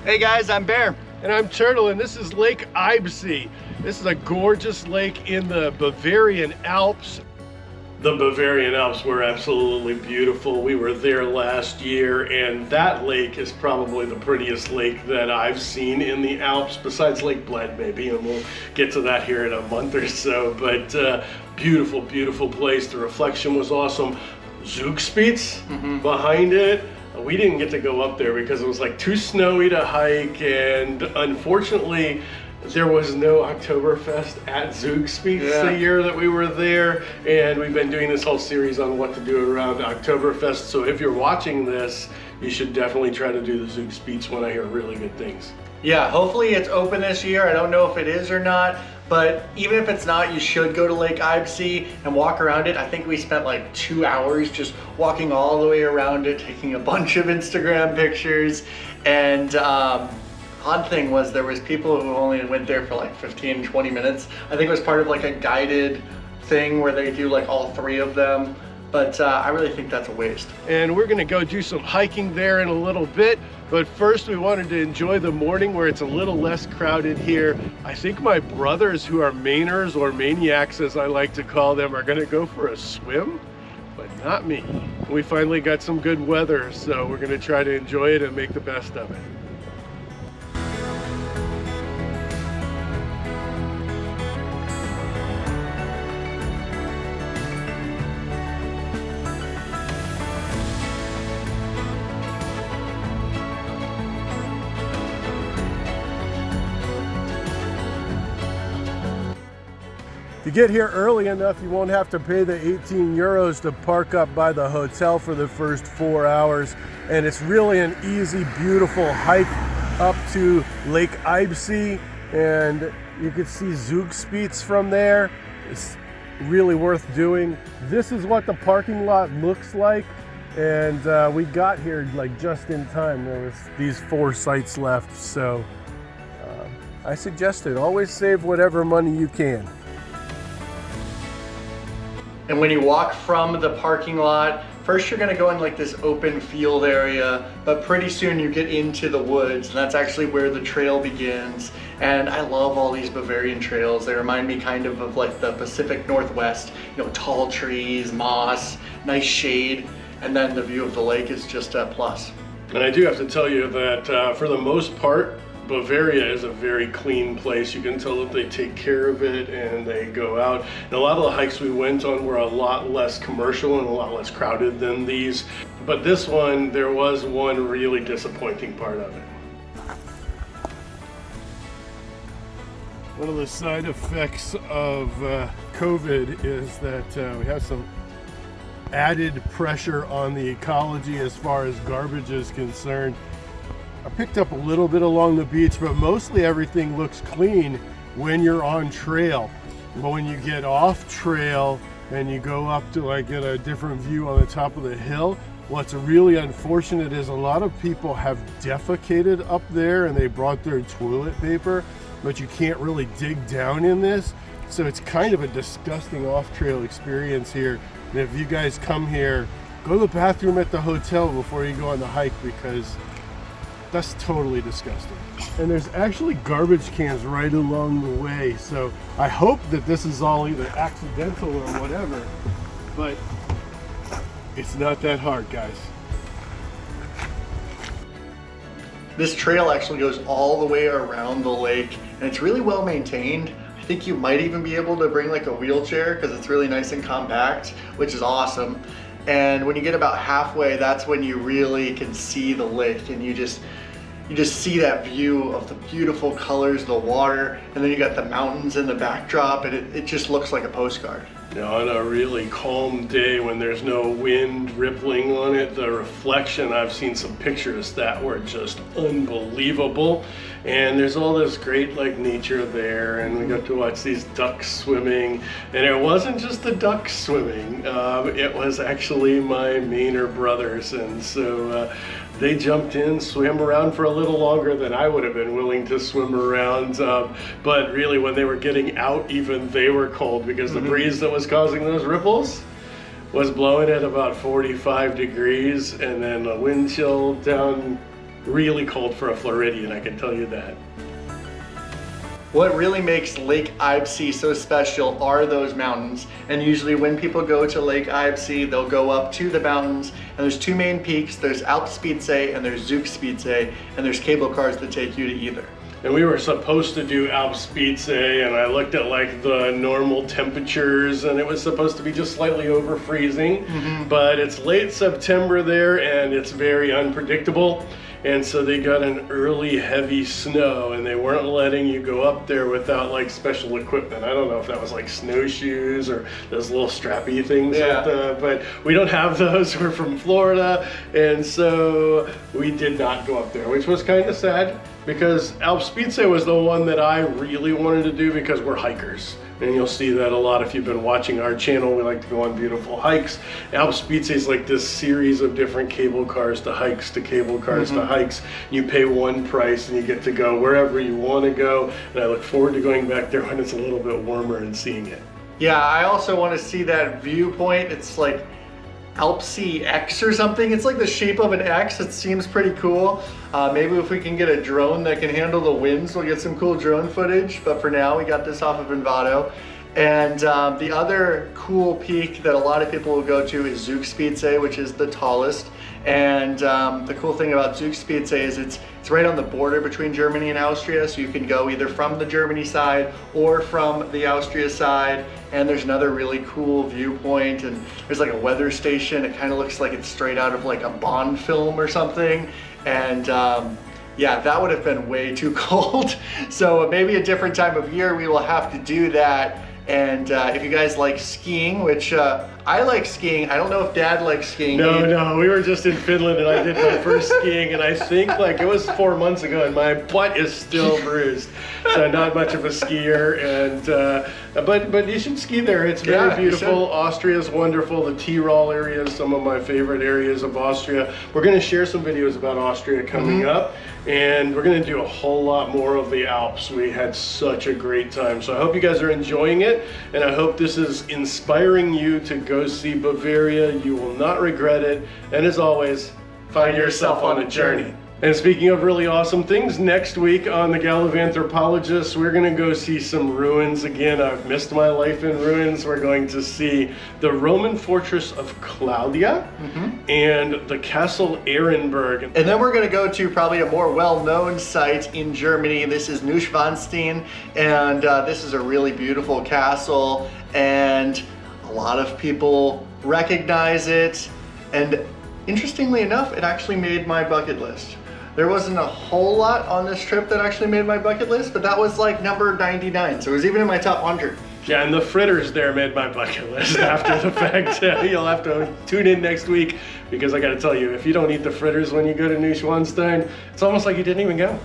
Hey guys, I'm Bear. And I'm Turtle, and this is Lake Eibsee. This is a gorgeous lake in the Bavarian Alps. The Bavarian Alps were absolutely beautiful. We were there last year, and that lake is probably the prettiest lake that I've seen in the Alps, besides Lake Bled maybe, and we'll get to that here in a month or so. But beautiful, beautiful place. The reflection was awesome. Zugspitze behind it. We didn't get to go up there because it was like too snowy to hike, and unfortunately there was no Oktoberfest at Zugspitze the year that we were there, and we've been doing this whole series on what to do around Oktoberfest. So if you're watching this, you should definitely try to do the Zugspitze one. I hear really good things. Yeah, hopefully it's open this year. I don't know if it is or not, but even if it's not, you should go to Lake Eibsee and walk around it. I think we spent like 2 hours just walking all the way around it, taking a bunch of Instagram pictures. And odd thing was there was people who only went there for like 15, 20 minutes. I think it was part of like a guided thing where they do like all 3 of them. But I really think that's a waste. And we're gonna go do some hiking there in a little bit. But first we wanted to enjoy the morning where it's a little less crowded here. I think my brothers, who are Mainers or maniacs as I like to call them, are gonna go for a swim, but not me. We finally got some good weather, so we're gonna try to enjoy it and make the best of it. If you get here early enough, you won't have to pay the 18 euros to park up by the hotel for the first 4 hours. And it's really an easy, beautiful hike up to Lake Eibsee. And you can see Zugspitze from there. It's really worth doing. This is what the parking lot looks like. And we got here like just in time. There was these 4 sites left. So I suggest it. Always save whatever money you can. And when you walk from the parking lot, first you're gonna go in like this open field area, but pretty soon you get into the woods, and that's actually where the trail begins. And I love all these Bavarian trails. They remind me kind of like the Pacific Northwest, you know, tall trees, moss, nice shade, and then the view of the lake is just a plus. And I do have to tell you that for the most part, Bavaria is a very clean place. You can tell that they take care of it and they go out. And a lot of the hikes we went on were a lot less commercial and a lot less crowded than these. But this one, there was one really disappointing part of it. One of the side effects of COVID is that we have some added pressure on the ecology as far as garbage is concerned. I picked up a little bit along the beach, but mostly everything looks clean when you're on trail. But when you get off trail and you go up to like get a different view on the top of the hill, what's really unfortunate is a lot of people have defecated up there and they brought their toilet paper, but you can't really dig down in this. So it's kind of a disgusting off-trail experience here. And if you guys come here, go to the bathroom at the hotel before you go on the hike, because that's totally disgusting. And there's actually garbage cans right along the way. So I hope that this is all either accidental or whatever, but it's not that hard, guys. This trail actually goes all the way around the lake, and it's really well maintained. I think you might even be able to bring like a wheelchair because it's really nice and compact, which is awesome. And when you get about halfway, that's when you really can see the lake, and you just see that view of the beautiful colors of the water, and then you got the mountains in the backdrop, and it just looks like a postcard. On a really calm day when there's no wind rippling on it, the reflection, I've seen some pictures that were just unbelievable. And there's all this great like nature there, and we got to watch these ducks swimming. And it wasn't just the ducks swimming, it was actually my Mainer brothers. And so they jumped in, swam around for a little longer than I would have been willing to swim around. But really when they were getting out, even they were cold because the breeze that was causing those ripples was blowing at about 45 degrees, and then the wind chill down really cold for a Floridian, I can tell you that. What really makes Lake Eibsee so special are those mountains. And usually when people go to Lake Eibsee, they'll go up to the mountains, and there's two main peaks. There's Alpspitze and there's Zugspitze, and there's cable cars that take you to either. And we were supposed to do Alpspitze, and I looked at like the normal temperatures, and it was supposed to be just slightly over freezing. But it's late September there, and it's very unpredictable. And so they got an early heavy snow, and they weren't letting you go up there without like special equipment. I don't know if that was like snowshoes or those little strappy things, but we don't have those. We're from Florida, and so we did not go up there, which was kind of sad, because Alpspitze was the one that I really wanted to do because we're hikers. And you'll see that a lot if you've been watching our channel. We like to go on beautiful hikes. Alpspitze is like this series of different cable cars to hikes to cable cars to hikes. You pay one price and you get to go wherever you want to go. And I look forward to going back there when it's a little bit warmer and seeing it. Yeah, I also want to see that viewpoint. It's like Alpsea X or something. It's like the shape of an X. It seems pretty cool. Maybe if we can get a drone that can handle the winds, we'll get some cool drone footage. But for now, we got this off of Envato. And the other cool peak that a lot of people will go to is Zugspitze, which is the tallest. And the cool thing about Zugspitze is it's right on the border between Germany and Austria, so you can go either from the Germany side or from the Austria side. And there's another really cool viewpoint, and there's like a weather station. It kind of looks like it's straight out of like a Bond film or something. And yeah, that would have been way too cold. So maybe a different time of year we will have to do that. And if you guys like skiing, which I like skiing. I don't know if Dad likes skiing. No, we were just in Finland and I did my first skiing, and I think like it was 4 months ago, and my butt is still bruised. So not much of a skier, and but you should ski there. It's very beautiful. Austria is wonderful. The Tyrol area is some of my favorite areas of Austria. We're going to share some videos about Austria coming up, and we're going to do a whole lot more of the Alps. We had such a great time. So I hope you guys are enjoying it, and I hope this is inspiring you to go see Bavaria. You will not regret it. And as always, find yourself on a journey. And speaking of really awesome things, next week on the Gallivanthropologist, we're going to go see some ruins again. I've missed my life in ruins. We're going to see the Roman fortress of Claudia and the Castle Ehrenberg. And then we're going to go to probably a more well-known site in Germany. This is Neuschwanstein, and this is a really beautiful castle, and a lot of people recognize it. And interestingly enough, it actually made my bucket list. There wasn't a whole lot on this trip that actually made my bucket list, but that was like number 99, so it was even in my top 100. Yeah, and the fritters there made my bucket list after the fact. You'll have to tune in next week, because I gotta tell you, if you don't eat the fritters when you go to Neuschwanstein, it's almost like you didn't even go.